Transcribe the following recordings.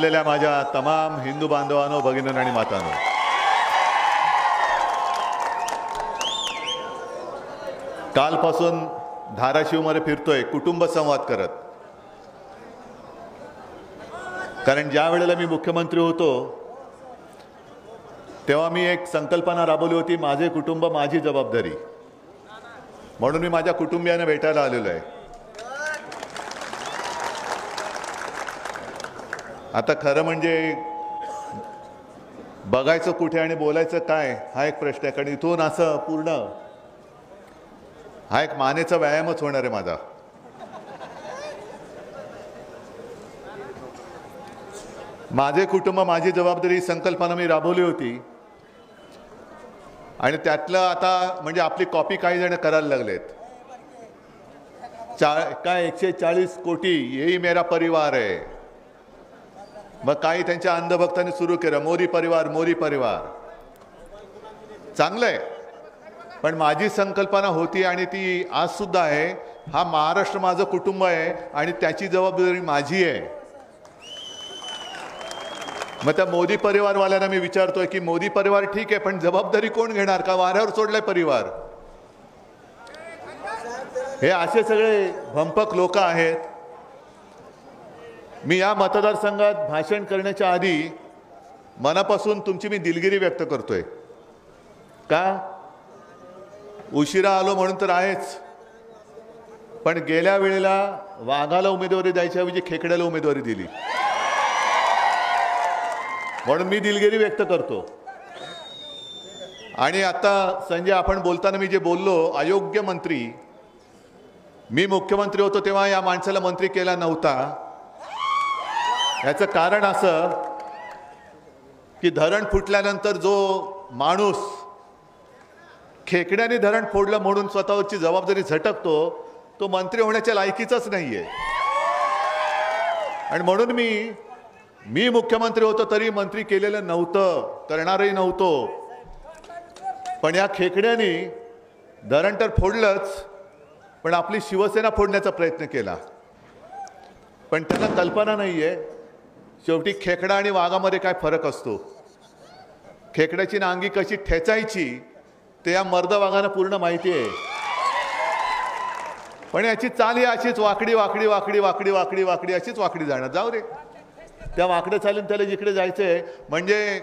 आलेल्या माझ्या तमाम हिंदू बांधवांनो, भगिनींनो आणि मातांनो, कालपासून धाराशिवमध्ये फिरतोय कुटुंब संवाद करत. कारण ज्या वेळेला मी मुख्यमंत्री होतो तेव्हा मी एक संकल्पना राबवली होती, माझे कुटुंब माझी जबाबदारी. म्हणून मी माझ्या कुटुंबियांना भेटायला आलेलो आहे. आता खरं म्हणजे बघायचं कुठे आणि बोलायचं काय हा एक प्रश्न आहे. कारण इथून असं पूर्ण हा एक मानेचा व्यायामच होणार आहे माझा. माझे कुटुंब माझी जबाबदारी संकल्पना मी राबवली होती आणि त्यातलं आता म्हणजे आपली कॉपी काही जण करायला लागलेत. काय 140 कोटी यही मेरा परिवार आहे. मग काही त्यांच्या अंधभक्तांनी सुरू केलं मोदी परिवार मोदी परिवार. चांगलंय, पण माझी संकल्पना होती आणि ती आज सुद्धा आहे, हा महाराष्ट्र माझं कुटुंब आहे आणि त्याची जबाबदारी माझी आहे. मग त्या मोदी परिवारवाल्यांना मी विचारतोय की मोदी परिवार ठीक आहे, पण जबाबदारी कोण घेणार? का वाऱ्यावर सोडलाय परिवार? हे असे सगळे भंपक लोक आहेत. मी या मतदारसंघात भाषण करण्याच्या आधी मनापासून तुमची मी दिलगिरी व्यक्त करतोय. का उशिरा आलो म्हणून तर आहेच, पण गेल्या वेळेला वाघाला उमेदवारी द्यायच्याऐवजी खेकड्याला उमेदवारी दिली, म्हणून मी दिलगिरी व्यक्त करतो. आणि आता संजय, आपण बोलताना मी जे बोललो अयोग्य मंत्री, मी मुख्यमंत्री होतो तेव्हा या माणसाला मंत्री केला नव्हता. याचं कारण असं की धरण फुटल्यानंतर जो माणूस खेकड्याने धरण फोडलं म्हणून स्वतःची जबाबदारी झटकतो तो मंत्री होण्याच्या लायकीचाच नाहीये. आणि म्हणून मी मुख्यमंत्री होतो तरी मंत्री केलेलं नव्हतं, करणारही नव्हतो. पण या खेकड्याने धरण तर फोडलंच, पण आपली शिवसेना फोडण्याचा प्रयत्न केला. पण त्यांना कल्पना नाहीये शेवटी खेकडा आणि वाघामध्ये काय फरक असतो. खेकड्याची नांगी कशी ठेचायची ते या मर्द वाघांना पूर्ण माहिती आहे. पण याची चाल ही अशीच वाकडी वाकडी वाकडी वाकडी वाकडी वाकडी अशीच वाकडी जाणार. जाऊ रे, त्या वाकडं चालून त्याला जिकडे जायचंय. म्हणजे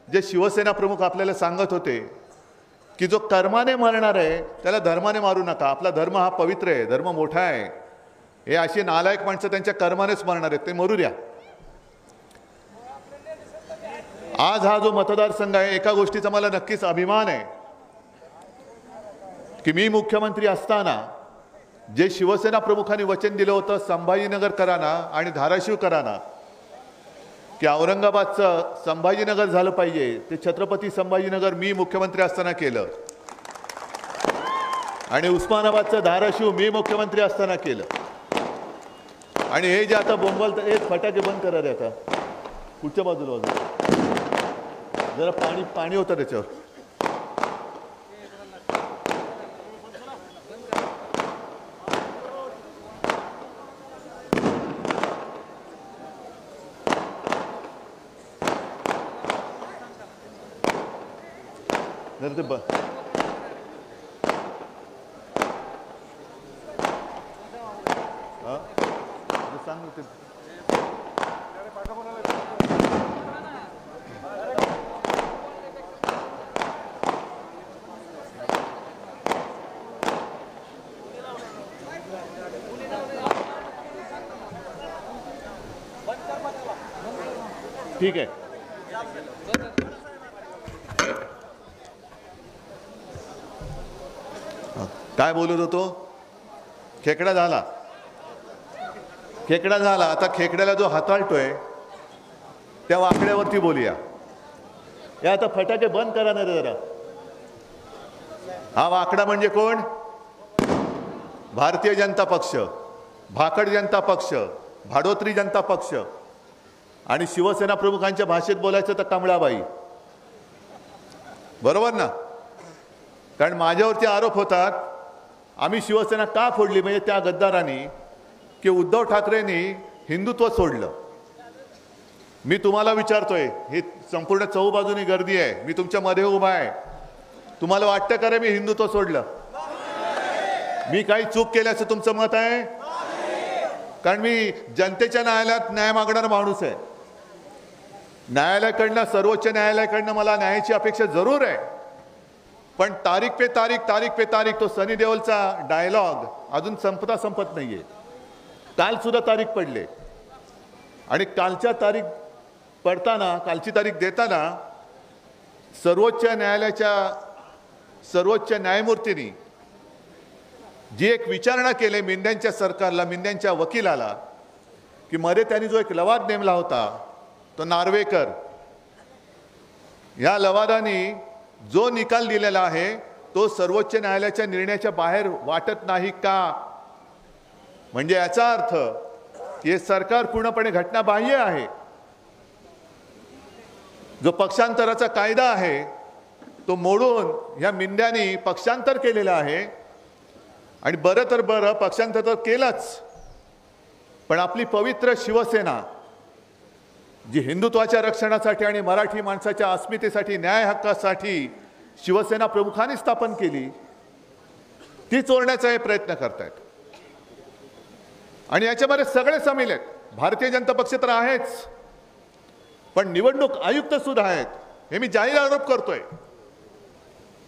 जे शिवसेना प्रमुख आपल्याला सांगत होते की जो कर्माने मरणार आहे त्याला धर्माने मारू नका, आपला धर्म हा पवित्र आहे, धर्म मोठा आहे. हे अशी नालायक माणसं त्यांच्या कर्मानेच मरणार आहेत, ते मरू द्या. आज हा जो मतदारसंघ आहे, एका गोष्टीचा मला नक्कीच अभिमान आहे की मी मुख्यमंत्री असताना जे शिवसेना प्रमुखांनी वचन दिलं होतं संभाजीनगरकरांना आणि धाराशिवकरांना की औरंगाबादचं संभाजीनगर झालं पाहिजे, ते छत्रपती संभाजीनगर मी मुख्यमंत्री असताना केलं. आणि उस्मानाबादचं धाराशिव मी मुख्यमंत्री असताना केलं. आणि हे जे आता बोंबलतं, एक फटाके बंद करा रे. आता पुढच्या बाजूला जरा पाणी होतं त्याच्यावर. जर ते सांग ते ठीक आहे. काय बोलत होतो? खेकडा झाला, खेकडा झाला. आता खेकड्याला जो हाताळतोय त्या वाकड्यावरती बोलूया. या आता फटाके बंद करा ना जरा. हा वाकडा म्हणजे कोण? भारतीय जनता पक्ष, भाकड जनता पक्ष, भाडोत्री जनता पक्ष. आणि शिवसेना प्रमुखांच्या भाषेत बोलायचं तर कमळाबाई. बरोबर ना? कारण माझ्यावरती आरोप होतात आम्ही शिवसेना का फोडली, म्हणजे त्या गद्दारांनी की उद्धव ठाकरेंनी हिंदुत्व सोडलं. मी तुम्हाला विचारतोय, ही संपूर्ण चहूबाजूनी गर्दी आहे, मी तुमच्या मध्ये उभा आहे, तुम्हाला वाटतं का रे मी हिंदुत्व सोडलं? मी काही चूक केल्याचं तुमचं मत आहे? कारण मी जनतेच्या न्यायालयात न्याय मागणारा माणूस आहे. न्यायालयाकडनं, सर्वोच्च न्यायालयाकडनं मला न्यायाची अपेक्षा जरूर आहे, पण तारीख पे तारीख तो सनी देओलचा डायलॉग अजून संपत नाहीये. काल सुद्धा तारीख पडले आणि कालच्या तारीख पडताना, कालची तारीख देताना सर्वोच्च न्यायमूर्तींनी जी एक विचारणा केली मिंद्यांच्या सरकारला, मिंद्यांच्या वकिलाला, की मध्ये त्यांनी जो एक लवाद नेमला होता तो नार्वेकर, या लवादाने जो निकाल दिलेला आहे तो सर्वोच्च न्यायालयाच्या निर्णयाच्या बाहेर वाटत नाही का? म्हणजे याचा अर्थ की हे सरकार पूर्णपणे घटनाबाह्य आहे. जो पक्षांतराचा कायदा आहे तो मोडून या मिंद्यांनी पक्षांतर केलेलं आहे. आणि बरं तर बरं, पक्षांतर तर केलंच, पण आपली पवित्र शिवसेना जी हिंदुत्वाच्या रक्षणासाठी आणि मराठी माणसाच्या अस्मितेसाठी, न्याय हक्कासाठी शिवसेना प्रमुखांनी स्थापन केली, ती चोरण्याचा हे प्रयत्न करतायत. आणि याच्यामध्ये सगळे सामील आहेत. भारतीय जनता पक्ष तर आहेच, पण निवडणूक आयुक्त सुद्धा आहेत. हे मी जाहीर आरोप करतोय,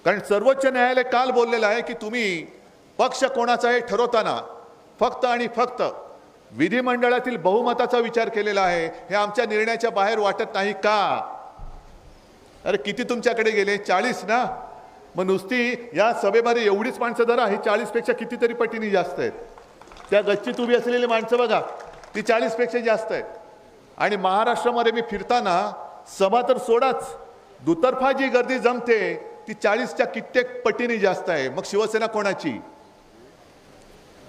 कारण सर्वोच्च न्यायालय काल बोललेलं आहे की तुम्ही पक्ष कोणाचा हे ठरवताना फक्त आणि फक्त विधिमंडळातील बहुमताचा विचार केलेला आहे. हे आमच्या निर्णयाच्या बाहेर वाटत नाही का? अरे किती तुमच्याकडे गेले? 40 ना? मग नुसती या सभेमध्ये एवढीच माणसं धरा, ही 40 पेक्षा कितीतरी पटीने जास्त आहेत. त्या गच्चीत उभी असलेली माणसं बघा, ती 40 पेक्षा जास्त आहेत. आणि महाराष्ट्रामध्ये मी फिरताना सभा तर सोडाच, दुतर्फा जी गर्दी जमते ती 40च्या कित्येक पटीने जास्त आहे. मग शिवसेना कोणाची?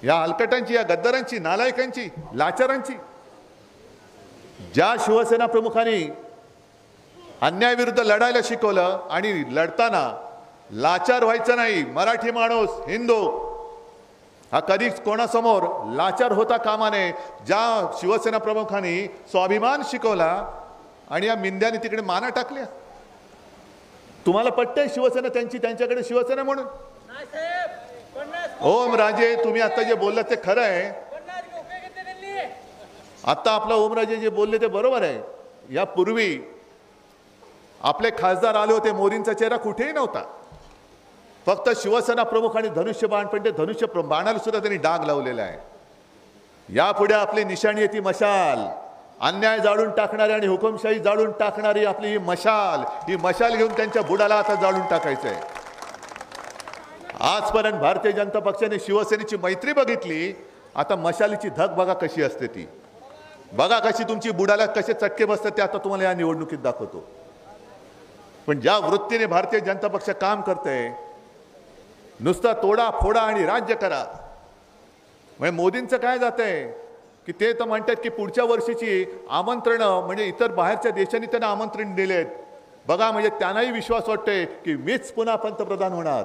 या हलकटांची, या गद्दारांची, नालायकांची, लाचारांची? ज्या शिवसेना प्रमुखांनी अन्यायाविरुद्ध लढायला शिकवलं आणि लढताना लाचार व्हायचं नाही, मराठी माणूस, हिंदू हा कधीच कोणासमोर लाचार होता कामा नये, ज्या शिवसेना प्रमुखांनी स्वाभिमान शिकवला आणि या मिंद्याने तिकडे माना टाकल्या. तुम्हाला पटतंय शिवसेना त्यांची, त्यांच्याकडे शिवसेना म्हणून? ओम राजे, तुम्ही आता जे बोललात ते खरं आहे. आता आपला ओमराजे जे बोलले ते बरोबर आहे. यापूर्वी आपले खासदार आले होते, मोदींचा चेहरा कुठेही नव्हता, फक्त शिवसेना प्रमुख आणि धनुष्यबाण, पण ते धनुष्य बाणाला सुद्धा त्यांनी डाग लावलेला आहे. यापुढे आपली निशाणी आहे ती मशाल, अन्याय जाळून टाकणारी आणि हुकुमशाही जाळून टाकणारी आपली ही मशाल घेऊन त्यांच्या बुडाला आता जाळून टाकायचं आहे. आजपर्यंत भारतीय जनता पक्षाने शिवसेनेची मैत्री बघितली, आता मशालीची धग बघा कशी असते ती. बघा कशी तुमची बुडाला कसे चटके बसतात ते आता तुम्हाला या निवडणुकीत दाखवतो. पण ज्या वृत्तीने भारतीय जनता पक्ष काम करते, नुसता तोडा फोडा आणि राज्य करा, म्हणजे मोदींचं काय जातंय की ते तर म्हणतात की पुढच्या वर्षीची आमंत्रणं म्हणजे इतर बाहेरच्या देशांनी त्यांना आमंत्रण दिलेत. बघा, म्हणजे त्यांनाही विश्वास वाटतोय की मीच पुन्हा पंतप्रधान होणार.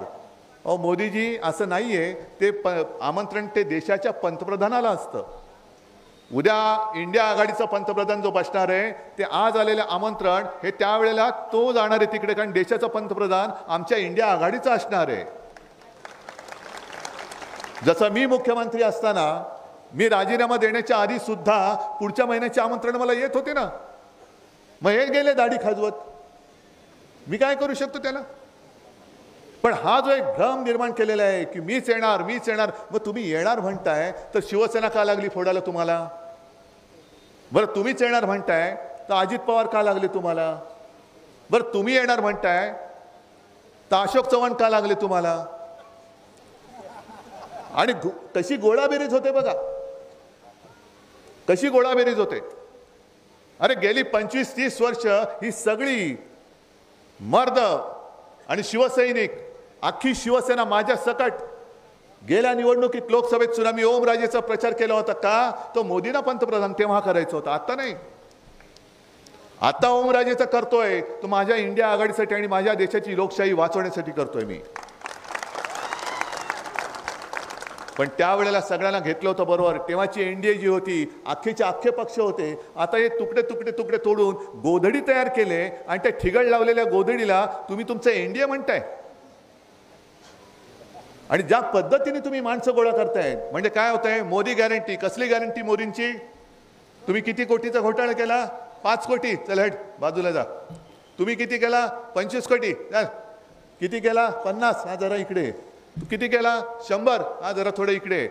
अहो मोदीजी, असं नाहीये. ते आमंत्रण ते देशाच्या पंतप्रधानाला असतं. उद्या इंडिया आघाडीचा पंतप्रधान जो बसणार आहे, ते आज आलेलं आमंत्रण हे त्यावेळेला तो जाणार आहे तिकडे, कारण देशाचा पंतप्रधान आमच्या इंडिया आघाडीचा असणार आहे. जसं मी मुख्यमंत्री असताना मी राजीनामा देण्याच्या आधी सुद्धा पुढच्या महिन्याचे आमंत्रण मला येत होते ना. मग हे गेले दाढी खाजवत, मी काय करू शकतो त्याला? पण हा जो एक भ्रम निर्माण केलेला आहे की मीच येणार. मग तुम्ही येणार म्हणताय तर शिवसेना का लागली फोडायला तुम्हाला? बरं, तुम्हीच येणार म्हणताय तर अजित पवार का लागले तुम्हाला? बरं, तुम्ही येणार म्हणताय तर अशोक चव्हाण का लागले तुम्हाला? आणि कशी गोळाबेरीज होते बघा, कशी गोळाबेरीज होते. अरे गेली 25-30 वर्ष ही सगळी मर्द आणि शिवसैनिक, अख्खी शिवसेना माझ्या सकट गेल्या निवडणुकीत लोकसभेत सुद्धा मी ओमराजेचा प्रचार केला होता का? तो मोदींना पंतप्रधान तेव्हा करायचा होता, आता नाही. आता ओमराजेचा करतोय तो माझ्या इंडिया आघाडीसाठी आणि माझ्या देशाची लोकशाही वाचवण्यासाठी करतोय मी. पण त्यावेळेला सगळ्यांना घेतलं होतं बरोबर. तेव्हाची एनडीए जी होती, अख्खेच्या अख्खे पक्ष होते. आता हे तुकडे तुकडे तुकडे तोडून गोधडी तयार केले आणि त्या ठिगळ लावलेल्या गोधडीला तुम्ही तुमचं एनडीए म्हणताय. आणि ज्या पद्धतीने तुम्ही माणसं गोळा करताय म्हणजे काय होतंय, मोदी गॅरंटी. कसली गॅरंटी मोदींची? तुम्ही किती कोटीचा घोटाळा केला? 5 कोटी. चल हट बाजूला जा. तुम्ही किती केला? 25 कोटी. किती केला? 50. हा जरा इकडे. किती केला? 100. हा जरा थोडं इकडे.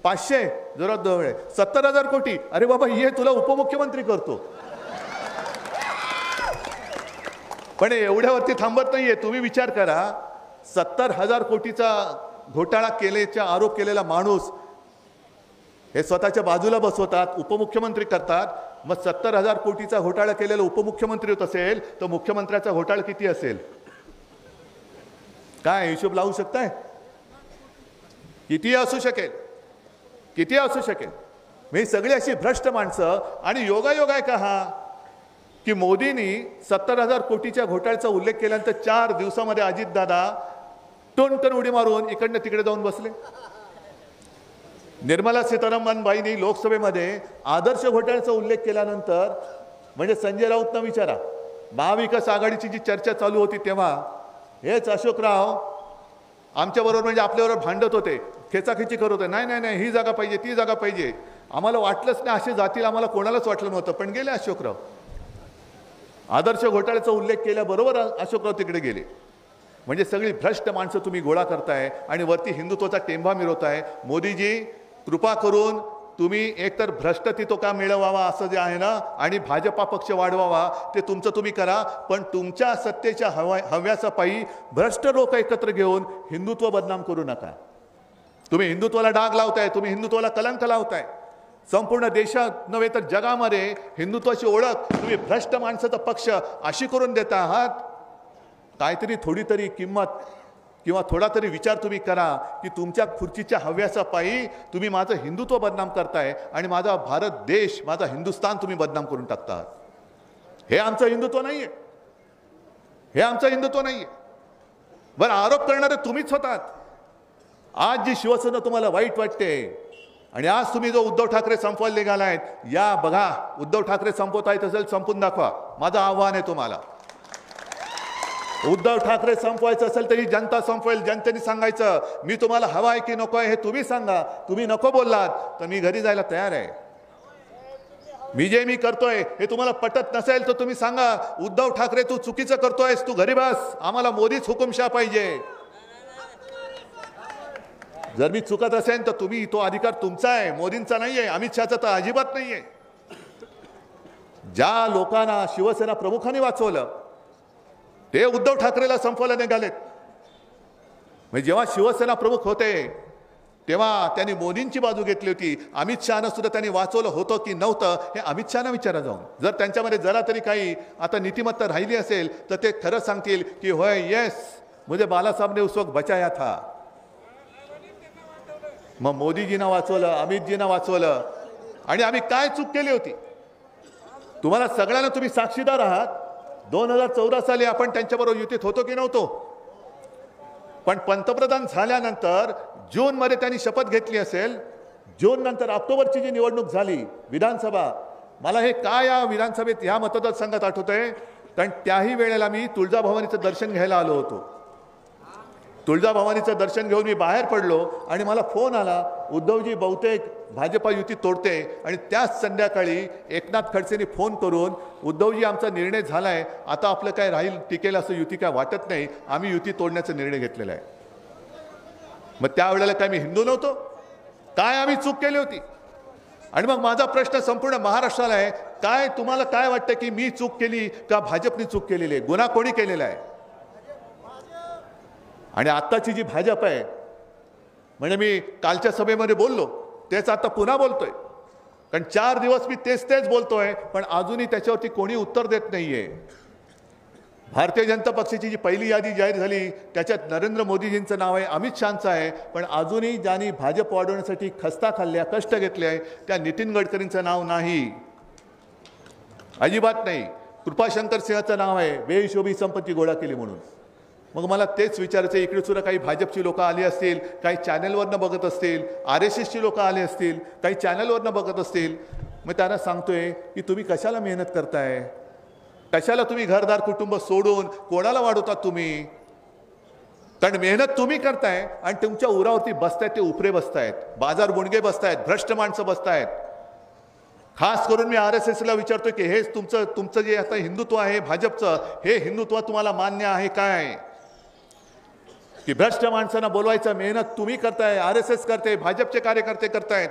500. जरा जवळ. 70,000 कोटी. अरे बाबा हे तुला उपमुख्यमंत्री करतो. पण एवढ्यावरती थांबत नाहीये. तुम्ही विचार करा, 70,000 कोटीचा घोटाळा केल्याचा आरोप केलेला माणूस हे स्वतःच्या बाजूला बसवतात, उपमुख्यमंत्री करतात. मग 70,000 कोटीचा घोटाळा केलेला उपमुख्यमंत्री होत असेल तर मुख्यमंत्र्याचा घोटाळा किती असेल? काय हिशोब लावू शकताय? किती असू शकेल? किती असू शकेल? मी सगळी अशी भ्रष्ट माणसं. आणि योगायोग आहे का हा की मोदींनी 70,000 कोटीच्या घोटाळ्याचा उल्लेख केल्यानंतर 4 दिवसामध्ये अजितदादा टोनटन उडी मारून इकडनं तिकडे जाऊन बसले. निर्मला सीतारामन बाईंनी लोकसभेमध्ये आदर्श घोटाळ्याचा उल्लेख केल्यानंतर म्हणजे संजय राऊतना विचारा, महाविकास आघाडीची जी चर्चा चालू होती तेव्हा हेच अशोकराव आमच्याबरोबर म्हणजे आपल्याबरोबर भांडत होते, खेचाखेची करत होते. नाही नाही नाही, ही जागा पाहिजे, ती जागा पाहिजे. आम्हाला वाटलंच नाही असे जातील, आम्हाला कोणालाच वाटलं नव्हतं. पण गेले अशोकराव. आदर्श घोटाळ्याचा उल्लेख केल्याबरोबर अशोकराव तिकडे गेले. म्हणजे सगळी भ्रष्ट माणसं तुम्ही गोळा करताय आणि वरती हिंदुत्वाचा टेंभा मिरवताय. मोदीजी कृपा करून तुम्ही एकतर भ्रष्टती का मिळवावा असं जे आहे ना, आणि भाजपा पक्ष वाढवावा ते तुमचं तुम्ही करा. पण तुमच्या सत्तेच्या हव्यासा पायी भ्रष्ट लोक एकत्र घेऊन हिंदुत्व बदनाम करू नका. तुम्ही हिंदुत्वाला डाग लावताय, तुम्ही हिंदुत्वाला कलंक लावताय. संपूर्ण देशात नव्हे तर जगामध्ये हिंदुत्वाची ओळख तुम्ही भ्रष्ट माणसाचा पक्ष अशी करून देता आहात. काहीतरी थोडी तरी किंमत किंवा थोडा तरी विचार तुम्ही करा की तुमच्या खुर्चीच्या हव्यासापायी तुम्ही माझं हिंदुत्व बदनाम करताय आणि माझा भारत देश, माझा हिंदुस्थान तुम्ही बदनाम करून टाकता. हे आमचं हिंदुत्व नाहीये. हे आमचं हिंदुत्व नाहीये. बरं, आरोप करणारे तुम्हीच होतात. आज जी शिवसेना तुम्हाला वाईट वाटते आणि आज तुम्ही जो उद्धव ठाकरे संपवायला निघालायत, या बघा उद्धव ठाकरे संपवता येत असेल संपून दाखवा. माझं आव्हान आहे तुम्हाला. उद्धव ठाकरे संपवायचं असेल तरी जनता संपवेल. जनतेने सांगायचं मी तुम्हाला हवा आहे की नको आहे हे तुम्ही सांगा. तुम्ही नको बोललात तर मी घरी जायला तयार आहे. मी करतोय हे तुम्हाला पटत नसेल तर तुम्ही सांगा उद्धव ठाकरे तू चुकीचं करतोयस, तू घरी बस, आम्हाला मोदीच हुकुमशाह पाहिजे. जर मी चुकत असेल तर तुम्ही, तो अधिकार तुमचा आहे, मोदींचा नाहीये, अमित शहाचा तर अजिबात नाहीये. ज्या लोकांना शिवसेना प्रमुखांनी वाचवलं ते उद्धव ठाकरेला संपवायला निघालेत. म्हणजे जेव्हा शिवसेना प्रमुख होते तेव्हा त्यांनी मोदींची बाजू घेतली होती. अमित शहानं सुद्धा त्यांनी वाचवलं होतं की नव्हतं हे अमित शहाना विचारा जाऊन. जर त्यांच्यामध्ये जरा तरी काही आता नीतिमत्ता राहिली असेल तर ते खरं सांगतील की होय, येस, मुझे बाला साहब ने उस वक्त बचाया था. मग मोदीजींना वाचवलं, अमितजींना वाचवलं. आणि आम्ही काय चूक केली होती तुम्हाला सगळ्यांना तुम्ही साक्षीदार आहात. 2014 साली आपण त्यांच्याबरोबर युतीत होतो की नव्हतो. पण पंतप्रधान झाल्यानंतर जूनमध्ये त्यांनी शपथ घेतली असेल. जून नंतर ऑक्टोबरची जी निवडणूक झाली विधानसभा, मला हे काय या विधानसभेत ह्या मतदारसंघात आठवतंय, कारण त्याही वेळेला मी तुळजाभवानीचं दर्शन घ्यायला आलो होतो. तुळजाभवानीचं दर्शन घेऊन मी बाहेर पडलो आणि मला फोन आला, उद्धवजी बहुतेक भाजपा युती तोडते. आणि त्याच संध्याकाळी एकनाथ खडसेंनी फोन करून उद्धवजी आमचा निर्णय झालाय, आता आपलं काय राहील टिकेल असं युती काय वाटत नाही, आम्ही युती तोडण्याचा निर्णय घेतलेला आहे. मग त्यावेळेला काय मी हिंदू नव्हतो? काय आम्ही चूक केली होती? आणि मग माझा प्रश्न संपूर्ण महाराष्ट्राला आहे, काय तुम्हाला काय वाटतं की मी चूक केली का भाजपने चूक केलेली आहे? गुन्हा कोणी केलेला आहे? आणि आत्ताची जी भाजप आहे, म्हणजे मी कालच्या सभेमध्ये बोललो तेच आता पुन्हा बोलतोय, कारण 4 दिवस मी तेच बोलतोय पण अजूनही त्याच्यावरती कोणी उत्तर देत नाहीये. भारतीय जनता पक्षाची जी पहिली यादी जाहीर झाली त्याच्यात नरेंद्र मोदीजींचं नाव आहे, अमित शहांचं आहे, पण अजूनही ज्यांनी भाजप वाढवण्यासाठी खस्ता खाल्ल्या, कष्ट घेतले आहे त्या नितीन गडकरींचं नाव नाही, अजिबात नाही. कृपाशंकर सिंहाचं नाव आहे, बेहिशोबी संपत्ती गोळा केली म्हणून. मग मला तेच विचारायचं, इकडे सुद्धा काही भाजपची लोक आली असतील, काही चॅनलवरनं बघत असतील, RSSची लोक आली असतील, काही चॅनलवरनं बघत असतील. मग त्यांना सांगतोय की तुम्ही कशाला मेहनत करताय, कशाला तुम्ही घरदार कुटुंब सोडून कोणाला वाढवतात तुम्ही. कारण मेहनत तुम्ही करताय आणि तुमच्या उरावरती बसतायत ते उपरे बसतायत, बाजार बुणगे बसतायत, भ्रष्ट माणसं बसतायत. खास करून मी RSSला विचारतोय की हे तुमचं जे आता हिंदुत्व आहे भाजपचं, हे हिंदुत्व तुम्हाला मान्य आहे काय? की भ्रष्ट माणसांना बोलवायचं मेहनत तुम्ही करताय, RSS करते, भाजपचे कार्यकर्ते करतायत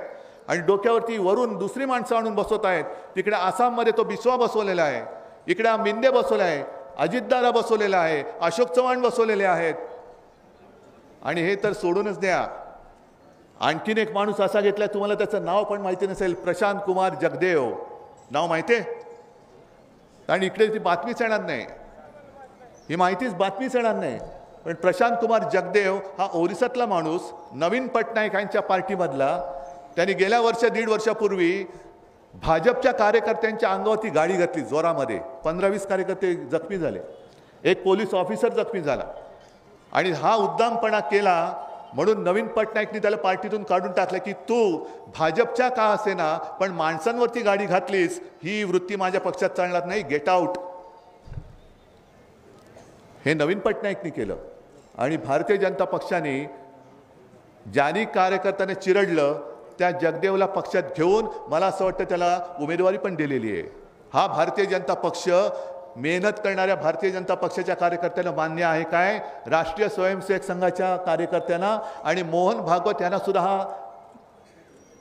आणि डोक्यावरती वरून दुसरी माणसं आणून बसवत आहेत. तिकडे आसाममध्ये तो बिस्वा बसवलेला आहे, इकडे मिंदे बसवले आहे, अजितदादा बसवलेला आहे, अशोक चव्हाण बसवलेले आहेत. आणि हे तर सोडूनच द्या, आणखीन एक माणूस असा घेतलाय, तुम्हाला त्याचं नाव पण माहिती नसेल, प्रशांत कुमार जगदेव. नाव माहिती आहे? आणि इकडे ती बातमीच येणार नाही, ही माहितीच बातमीच येणार नाही. पण प्रशांत कुमार जगदेव हा ओरिसातला माणूस, नवीन पटनायक यांच्या पार्टीमधला. त्यांनी गेल्या दीड वर्षापूर्वी भाजपच्या कार्यकर्त्यांच्या अंगावरती गाडी घातली जोरामध्ये, 15-20 कार्यकर्ते जखमी झाले, एक पोलीस ऑफिसर जखमी झाला. आणि हा उद्दामपणा केला म्हणून नवीन पटनायकनी त्याला पार्टीतून काढून टाकलं की तू भाजपच्या का असेना पण माणसांवरती गाडी घातलीस, ही वृत्ती माझ्या पक्षात चालणार नाही, गेट आउट. हे नवीन पटनायकनी केलं. आणि भारतीय जनता पक्षाने ज्यांनी कार्यकर्त्याने चिरडलं त्या जगदेवला पक्षात घेऊन मला असं वाटतं त्याला उमेदवारी पण दिलेली आहे. हा भारतीय जनता पक्ष मेहनत करणाऱ्या भारतीय जनता पक्षाच्या कार्यकर्त्यांना मान्य आहे काय? राष्ट्रीय स्वयंसेवक संघाच्या कार्यकर्त्यांना आणि मोहन भागवत यांना सुद्धा हा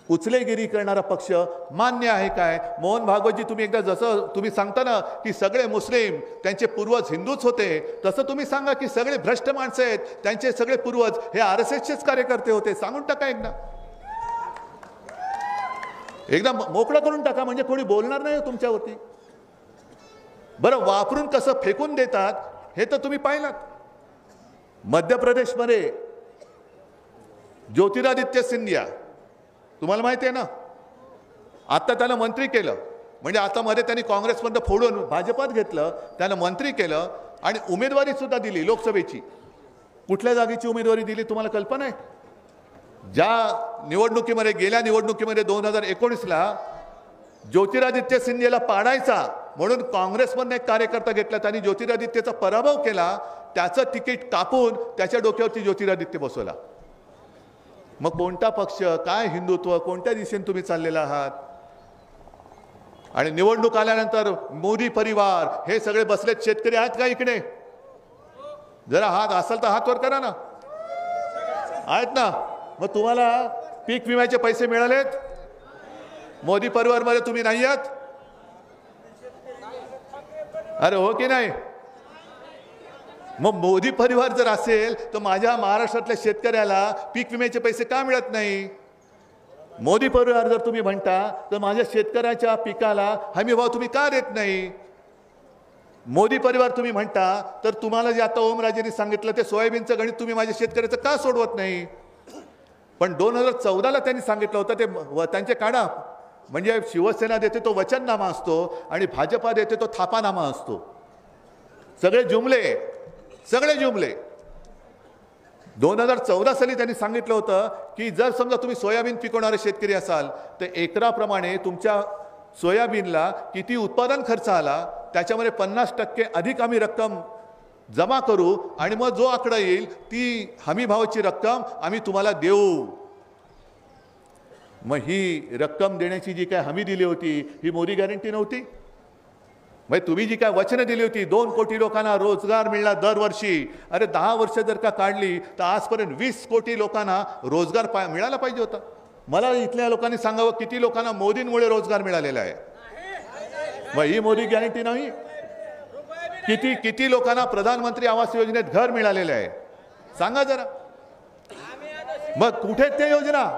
उचलेगिरी करणारा पक्ष मान्य आहे काय? मोहन भागवतजी, तुम्ही एकदा जसं तुम्ही सांगता ना की सगळे मुस्लिम त्यांचे पूर्वज हिंदूच होते, तसं तुम्ही सांगा की सगळे भ्रष्ट माणसं आहेत त्यांचे सगळे पूर्वज हे RSSचेच कार्यकर्ते होते. सांगून टाका एकदा मोकळं करून टाका, म्हणजे कोणी बोलणार नाही तुमच्यावरती. बरं, वापरून कसं फेकून देतात हे तर तुम्ही पाहिलात. मध्य प्रदेशमध्ये ज्योतिरादित्य सिंधिया तुम्हाला माहिती आहे ना, आता त्याला मंत्री केलं. म्हणजे आता मध्ये त्यांनी काँग्रेसमधनं फोडून भाजपात घेतलं, त्याला मंत्री केलं आणि उमेदवारी सुद्धा दिली लोकसभेची. कुठल्या जागेची उमेदवारी दिली तुम्हाला कल्पना आहे? ज्या निवडणुकीमध्ये गेल्या निवडणुकीमध्ये 2019ला ज्योतिरादित्य सिंधियाला पाडायचा म्हणून काँग्रेसमधनं एक कार्यकर्ता घेतला, त्यांनी ज्योतिरादित्यचा पराभव केला, त्याचं तिकीट कापून त्याच्या डोक्यावरती ज्योतिरादित्य बसवला. मग कोणता पक्ष, काय हिंदुत्व, कोणत्या दिशेने तुम्ही चाललेला आहात? आणि निवडणूक आल्यानंतर मोदी परिवार हे सगळे बसलेत. शेतकरी आहेत का इकडे? जरा हात असेल तर हात वर करा ना. आहेत ना? मग तुम्हाला पीक विम्याचे पैसे मिळालेत? मोदी परिवारमध्ये तुम्ही नाही आहात? अरे हो की नाही? मग मोदी परिवार जर असेल तर माझ्या महाराष्ट्रातल्या शेतकऱ्याला पीक विम्याचे पैसे का मिळत नाही? मोदी परिवार जर तुम्ही म्हणता तर माझ्या शेतकऱ्याच्या पिकाला हमी भाव तुम्ही का देत नाही? मोदी परिवार तुम्ही म्हणता तर तुम्हाला जे आता ओमराजेंनी सांगितलं ते सोयाबीनचं गणित तुम्ही माझ्या शेतकऱ्याचं का सोडवत नाही? पण 2014ला त्यांनी सांगितलं होतं ते त्यांचे काढा. म्हणजे शिवसेना देते तो वचननामा असतो आणि भाजपा देते तो थापानामा असतो. सगळे जुमले. 2014 साली त्यांनी सांगितलं होतं की जर समजा तुम्ही सोयाबीन पिकवणारे शेतकरी असाल तर एकराप्रमाणे तुमच्या सोयाबीनला किती उत्पादन खर्च आला त्याच्यामध्ये 50% अधिक आम्ही रक्कम जमा करू आणि मग जो आकडा येईल ती हमी भावाची रक्कम आम्ही तुम्हाला देऊ. मग ही रक्कम देण्याची जी काय हमी दिली होती ही मोदी गॅरंटी नव्हती? मग तुम्ही जी काय वचनं दिली होती 2 कोटी लोकांना रोजगार मिळणार दरवर्षी, अरे 10 वर्ष जर का काढली तर आजपर्यंत 20 कोटी लोकांना रोजगार मिळाला पाहिजे होता. मला इथल्या लोकांनी सांगावं किती लोकांना मोदींमुळे रोजगार मिळालेला आहे? मग ही मोदी गॅरंटी नाही? किती लोकांना प्रधानमंत्री आवास योजनेत घर मिळालेले आहे सांगा जरा. मग कुठे ते योजना?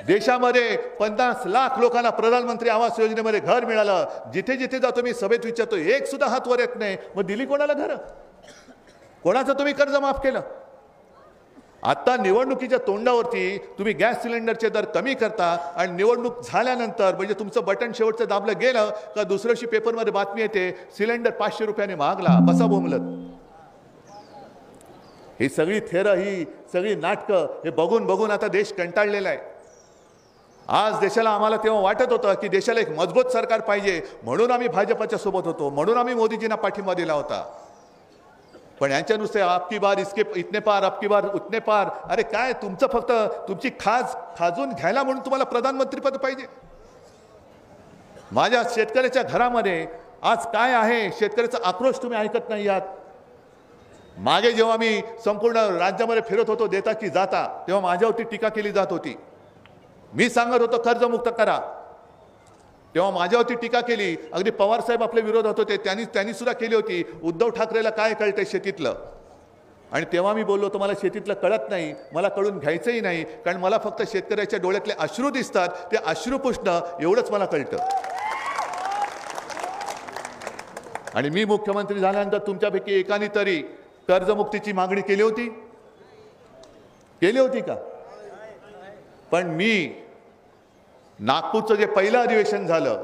देशामध्ये 50 लाख लोकांना प्रधानमंत्री आवास योजनेमध्ये घर मिळालं. जिथे जिथे जातो मी सभेत विचारतो, एक सुद्धा हात वर येत नाही. मग दिली कोणाला घर? कोणाचं तुम्ही कर्ज माफ केलं? आता निवडणुकीच्या तोंडावरती तुम्ही गॅस सिलेंडरचे दर कमी करता आणि निवडणूक झाल्यानंतर म्हणजे तुमचं बटन शेवटचं दाबलं गेलं का दुसऱ्या दिवशी पेपरमध्ये बातमी येते सिलेंडर 500 रुपयाने महागला. बसा बोंबलत. ही सगळी थेरं, ही सगळी नाटकं हे बघून बघून आता देश कंटाळलेला आहे. आज देशाला आम्हाला तेव्हा वाटत होतं की देशाला एक मजबूत सरकार पाहिजे, म्हणून आम्ही भाजपच्या सोबत होतो, म्हणून आम्ही मोदीजींना पाठिंबा दिला होता. पण यांच्या नुसते आपकी बार इसके इतने पार, आपकी बार उतने पार. अरे काय तुमचं फक्त तुमची खाजून घ्यायला म्हणून तुम्हाला प्रधानमंत्रीपद पाहिजे? माझ्या शेतकऱ्याच्या घरामध्ये आज काय आहे, शेतकऱ्याचा आक्रोश तुम्ही ऐकत नाही आहात. मागे जेव्हा मी संपूर्ण राज्यामध्ये फिरत होतो देता की जाता, तेव्हा माझ्यावरती टीका केली जात होती. मी सांगत होतो कर्जमुक्त करा, तेव्हा माझ्यावरती टीका केली. अगदी पवार साहेब आपल्या विरोधात होते, त्यांनी सुद्धा केली होती. उद्धव ठाकरेला काय कळतंय शेतीतलं? आणि तेव्हा मी बोललो होतो मला शेतीतलं कळत नाही, मला कळून घ्यायचंही नाही, कारण मला फक्त शेतकऱ्याच्या डोळ्यातले अश्रू दिसतात, ते अश्रू पुसणं एवढंच मला कळतं. आणि मी मुख्यमंत्री झाल्यानंतर तुमच्यापैकी एकाने तरी कर्जमुक्तीची मागणी केली होती का? पण मी नागपूरचं जे पहिलं अधिवेशन झालं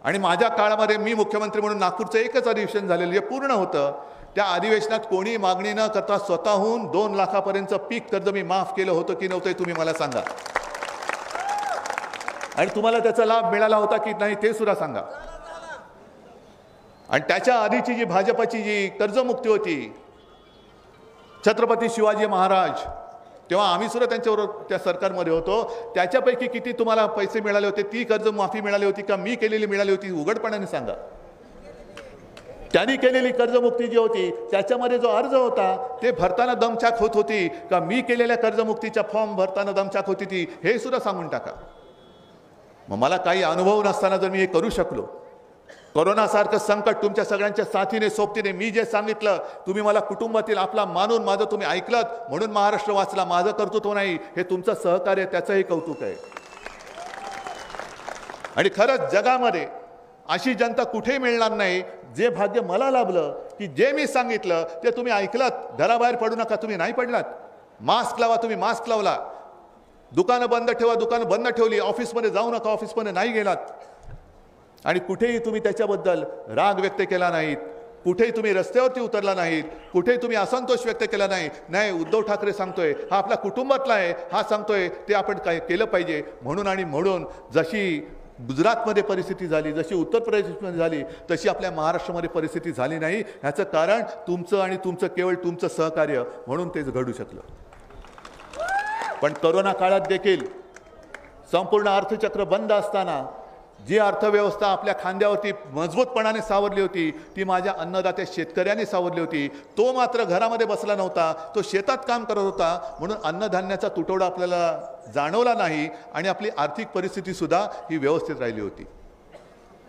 आणि माझ्या काळामध्ये मी मुख्यमंत्री म्हणून नागपूरचं एकच अधिवेशन झालेलं जे पूर्ण होतं, त्या अधिवेशनात कोणी मागणी न करता स्वतःहून 2 लाखापर्यंतचं पीक कर्ज मी माफ केलं होतं की नव्हतं तुम्ही मला सांगा. आणि तुम्हाला त्याचा लाभ मिळाला होता की नाही ते सुद्धा सांगा. आणि त्याच्या आधीची जी भाजपची जी कर्जमुक्ती होती, छत्रपती शिवाजी महाराज, तेव्हा आम्ही सुद्धा त्यांच्याबरोबर त्या सरकारमध्ये होतो, त्याच्यापैकी किती तुम्हाला पैसे मिळाले होते? ती कर्ज माफी मिळाली होती का मी केलेली मिळाली होती? उघडपणाने सांगा. त्यांनी केलेली कर्जमुक्ती जी होती त्याच्यामध्ये जो अर्ज होता ते भरताना दमछाक होत होती का मी केलेल्या कर्जमुक्तीचा फॉर्म भरताना दमछाक होती ती, हे सुद्धा सांगून टाका. मग मला काही अनुभव नसताना जर मी हे करू शकलो, कोरोनासारखं संकट तुमच्या सगळ्यांच्या साथीने सोबतीने मी जे सांगितलं, तुम्ही मला कुटुंबातील आपला मानून माझं तुम्ही ऐकलत, म्हणून महाराष्ट्र वाचला. माझं कर्तृत्व नाही, हे तुमचं सहकार्य, त्याचंही कौतुक आहे. आणि खरंच जगामध्ये अशी जनता कुठेही मिळणार नाही जे भाग्य मला लाभलं की जे मी सांगितलं ते तुम्ही ऐकलत. घराबाहेर पडू नका, तुम्ही नाही पडलात. मास्क लावा, तुम्ही मास्क लावला. दुकानं बंद ठेवा, दुकानं बंद ठेवली. ऑफिसमध्ये जाऊ नका, ऑफिसमध्ये नाही गेलात. आणि कुठेही तुम्ही त्याच्याबद्दल राग व्यक्त केला नाहीत, कुठेही तुम्ही रस्त्यावरती उतरला नाहीत, कुठेही तुम्ही असंतोष व्यक्त केला नाही. उद्धव ठाकरे सांगतोय, हा आपला कुटुंबातला आहे, हा सांगतोय ते आपण काय केलं पाहिजे म्हणून. आणि म्हणून जशी गुजरातमध्ये परिस्थिती झाली, जशी उत्तर प्रदेशमध्ये झाली, तशी आपल्या महाराष्ट्रामध्ये परिस्थिती झाली नाही. ह्याचं कारण तुमचं आणि तुमचं केवळ तुमचं सहकार्य, म्हणून ते घडू शकलं. पण कोरोना काळात देखील संपूर्ण अर्थचक्र बंद असताना जी अर्थव्यवस्था आपल्या खांद्यावरती मजबूतपणाने सावरली होती ती माझ्या अन्नदात्या शेतकऱ्यांनी सावरली होती. तो मात्र घरामध्ये बसला नव्हता, तो शेतात काम करत होता. म्हणून अन्नधान्याचा तुटवडा आपल्याला जाणवला नाही आणि आपली आर्थिक परिस्थिती सुद्धा ही व्यवस्थित राहिली होती.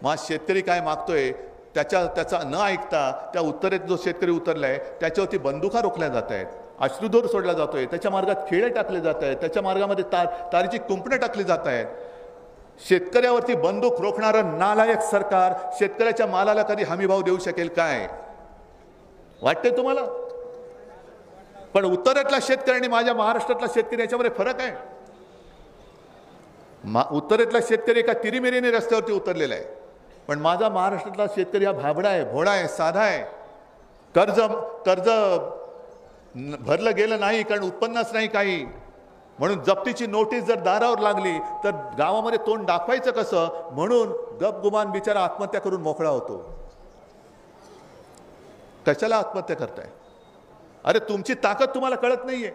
मग शेतकरी काय मागतोय त्याचा न ऐकता त्या उत्तरेत जो शेतकरी उतरलाय त्याच्यावरती बंदुका रोखल्या जात आहेत, अश्रुधूर सोडला जातोय, त्याच्या मार्गात खेळे टाकले जात आहेत, त्याच्या मार्गामध्ये तारीची कुंपणे टाकली जात आहेत. शेतकऱ्यावरती बंदूक रोखणारं नालायक सरकार शेतकऱ्याच्या मालाला कधी हमीभाव देऊ शकेल काय वाटते तुम्हाला? पण उत्तरेतला शेतकरी आणि माझ्या महाराष्ट्रातला शेतकरी याच्यामध्ये फरक आहे. उत्तरेतला शेतकरी एका तिरीमिरीने रस्त्यावरती उतरलेला आहे, पण माझा महाराष्ट्रातला शेतकरी हा भाबडा आहे, भोळा आहे, साधा आहे. कर्ज भरलं गेलं नाही कारण उत्पन्नच नाही काही, म्हणून जप्तीची नोटीस जर दारावर लागली तर गावामध्ये तोंड दाखवायचं कसं, म्हणून गपगुमान बिचारा आत्महत्या करून मोकळा होतो. कशाला आत्महत्या करताय? अरे तुमची ताकद तुम्हाला कळत नाहीये.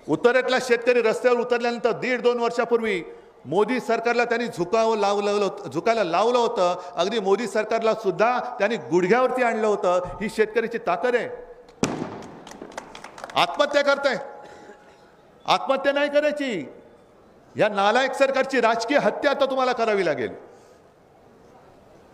उत्तरेतला शेतकरी रस्त्यावर उतरल्यानंतर 1.5-2 वर्षापूर्वी मोदी सरकारला त्यांनी झुकायला लावलं होतं. अगदी मोदी सरकारला सुद्धा त्यांनी गुडघ्यावरती आणलं होतं. ही शेतकऱ्याची ताकद आहे. आत्महत्या करताय, आत्महत्या नाही करायची. या नालायक सरकारची राजकीय हत्या आता तुम्हाला करावी लागेल.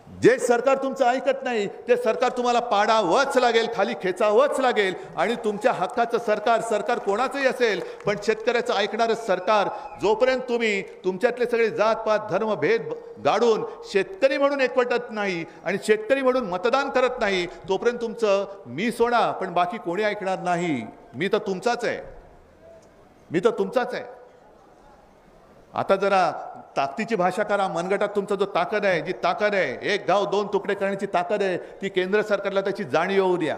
जे सरकार तुमचं ऐकत नाही ते सरकार तुम्हाला पाडावंच लागेल, खाली खेचावंच लागेल. आणि तुमच्या हक्काचं सरकार कोणाचंही असेल, पण शेतकऱ्याचं ऐकणारं सरकार, जोपर्यंत तुम्ही तुमच्यातले सगळे जातपात धर्मभेद गाडून शेतकरी म्हणून एकवटत नाही आणि शेतकरी म्हणून मतदान करत नाही, तोपर्यंत तुमचं मी सोडा पण बाकी कोणी ऐकणार नाही. मी तर तुमचाच आहे. आता जरा ताकदीची भाषा करा. मनगटात तुमचा जो ताकद आहे, जी ताकद आहे, एक गाव 2 तुकडे करण्याची ताकद आहे, ती केंद्र सरकारला त्याची जाणीव होऊ द्या.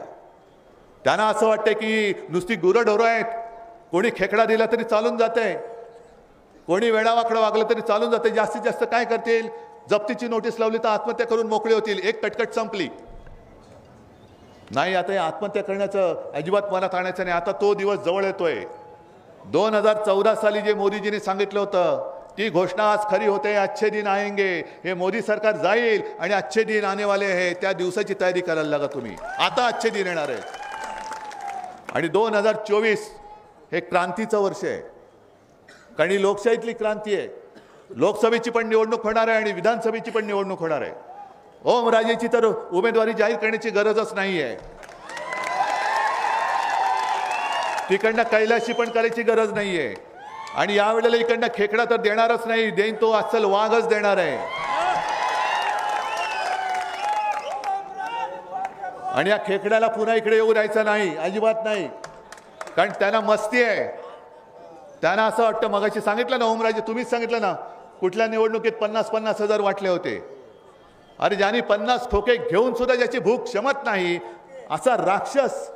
त्यांना असं वाटतं की नुसती गुरंढोरं आहेत, कोणी खेकडा दिला तरी चालून जाते, कोणी वेडावाकडं वागलं तरी चालून जाते, जास्तीत जास्त काय करतील, जप्तीची नोटीस लावली तर आत्महत्या करून मोकळे होतील, एक कटकट संपली. नाही, आता हे आत्महत्या करण्याचं अजिबात मनात आणायचं नाही. आता तो दिवस जवळ येतोय. 2014 साली जे मोदीजींनी सांगितलं होतं ती घोषणा आज खरी होते. अच्छे दिन आएंगे, हे मोदी सरकार जाईल आणि अच्छे दिन आने वाले आहे, त्या दिवसाची तयारी करायला लागा तुम्ही. आता अच्छे दिन येणार आहे आणि 2024 हे क्रांतीचं वर्ष आहे, कारण ही लोकशाहीतली क्रांती आहे. लोकसभेची पण निवडणूक होणार आहे आणि विधानसभेची पण निवडणूक होणार आहे. ओमराजेची तर उमेदवारी जाहीर करण्याची गरजच नाही आहे, तिकडनं कैलाशी पण करायची गरज नाही आहे. आणि यावेळेला इकडनं खेकडा तर देणारच नाही, देईन तो अस्सल वाघच देणार आहे. आणि या खेकड्याला पुन्हा इकडे येऊ द्यायचं नाही, अजिबात नाही, कारण त्यांना मस्ती आहे. त्यांना असं वाटतं, मगाशी सांगितलं ना ओमराजे, तुम्हीच सांगितलं ना कुठल्या निवडणुकीत 50-50 हजार वाटले होते. अरे ज्यांनी 50 खोके घेऊन सुद्धा ज्याची भूक क्षमत नाही, असा राक्षस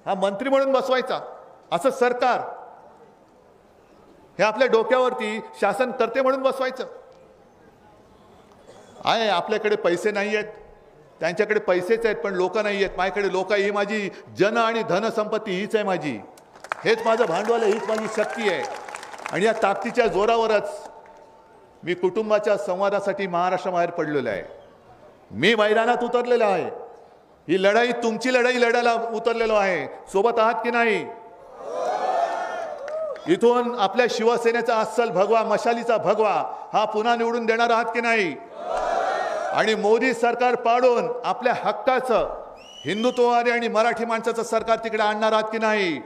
हा मंत्री म्हणून बसवायचा, असं सरकार हे आपल्या डोक्यावरती शासन करते म्हणून बसवायचं आहे. आपल्याकडे पैसे नाही आहेत, त्यांच्याकडे पैसेच आहेत पण लोक नाही आहेत. माझ्याकडे लोक, ही माझी जन आणि धनसंपत्ती हीच आहे माझी, हेच माझं भांडवल आहे, हीच माझी शक्ती आहे. आणि या ताकदीच्या जोरावरच मी कुटुंबाच्या संवादासाठी महाराष्ट्राबाहेर पडलेलो आहे. मी मैदानात उतरलेलो आहे. ही लढाई तुमची लढाई लढायला उतरलेलो आहे. सोबत आहात की नाही? इथून आपल्या शिवसेनेचा अस्सल भगवा, मशालीचा भगवा हा पुन्हा निवडून देणार आहात की नाही? आणि मोदी सरकार पाडून आपल्या हक्काचं हिंदुत्ववादी आणि मराठी माणसाचं सरकार तिकडे आणणार आहात की नाही?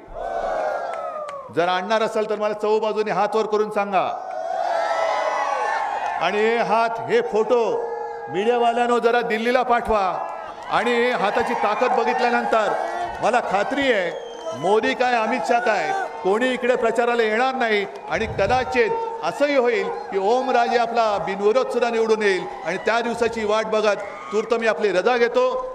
जर आणणार असेल तर मला चहूबाजूने हात वर करून सांगा. आणि हे हात, हे फोटो मीडियावाल्यांनो जरा दिल्लीला पाठवा. आणि हाताची ताकद बघितल्यानंतर मला खात्री आहे मोदी काय अमित शाह काय कोणी इकडे प्रचाराला येणार नाही. आणि कदाचित असंही होईल की ओमराजे आपला बिनविरोध सुद्धा निवडून येईल. आणि त्या दिवसाची वाट बघत तूर्त मी आपली रजा घेतो.